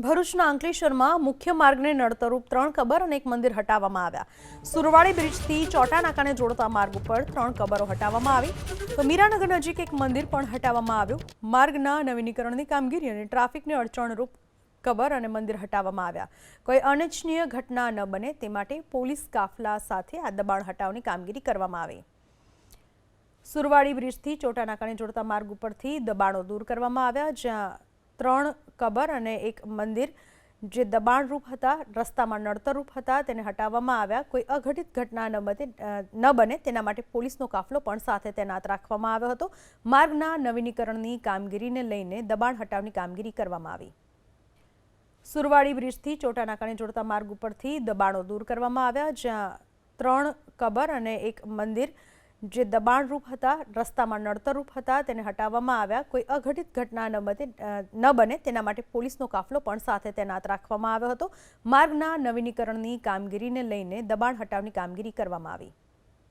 ભરૂચના અંકલેશ્વરમાં મુખ્ય માર્ગને નડતરૂપ 3 કબર અને 1 મંદિર હટાવવામાં આવ્યા। સુરવાડી બ્રિજથી ચોટા નાકાને જોડતા માર્ગ ઉપર 3 કબરો હટાવવામાં આવી તો મીરાનગર નજીક 1 મંદિર પણ હટાવવામાં આવ્યું। માર્ગના નવીનીકરણની કામગીરી અને ટ્રાફિકને અડચણરૂપ કબર અને મંદિર હટાવવામાં આવ્યા। કોઈ અનિચ્છનીય ઘટના ન બને તે માટે પોલીસ કાફલા સાથે આ દબાણ હટાવની કામગીરી કરવામાં આવી। સુરવાડી બ્રિજથી ચોટા નાકાને જોડતા માર્ગ ઉપરથી દબાણો દૂર કરવામાં આવ્યા, જ્યાં 3 કબર અને 1 મંદિર જે દબાણરૂપ હતા, રસ્તામાં નડતરરૂપ હતા, તેને હટાવવામાં આવ્યા। કોઈ અઘટિત ઘટના ન બને તેના માટે પોલીસનો કાફલો પણ સાથે તૈનાત રાખવામાં આવ્યો હતો। માર્ગના નવીનીકરણની કામગીરીને લઈને દબાણ હટાવની કામગીરી કરવામાં આવી। સુરવાડી બ્રિજથી ચોટા નાકાને જોડતા માર્ગ ઉપરથી દબાણો દૂર કરવામાં આવ્યા, જ્યાં 3 કબર અને 1 મંદિર જે દબાણરૂપ હતા, રસ્તામાં નડતરરૂપ હતા, તેને હટાવવામાં આવ્યા। કોઈ અઘટિત ઘટના ન બને તેના માટે પોલીસનો કાફલો પણ સાથે તૈનાત રાખવામાં આવ્યો હતો। માર્ગના નવીનીકરણની કામગીરીને લઈને દબાણ હટાવની કામગીરી કરવામાં આવી। સુરવાડી બ્રિજથી ચોટા નાકાને જોડતા માર્ગ ઉપરથી દબાણો દૂર કરવામાં આવ્યા, જ્યાં 3 કબર અને 1 મંદિર જે દબાણરૂપ હતા, રસ્તામાં નડતરરૂપ હતા, તેને હટાવવામાં આવ્યા। કોઈ અઘટિત ઘટના ન બને તેના માટે પોલીસનો કાફલો પણ સાથે તૈનાત રાખવામાં આવ્યો હતો। માર્ગના નવીનીકરણની કામગીરીને લઈને દબાણ હટાવની કામગીરી કરવામાં આવી।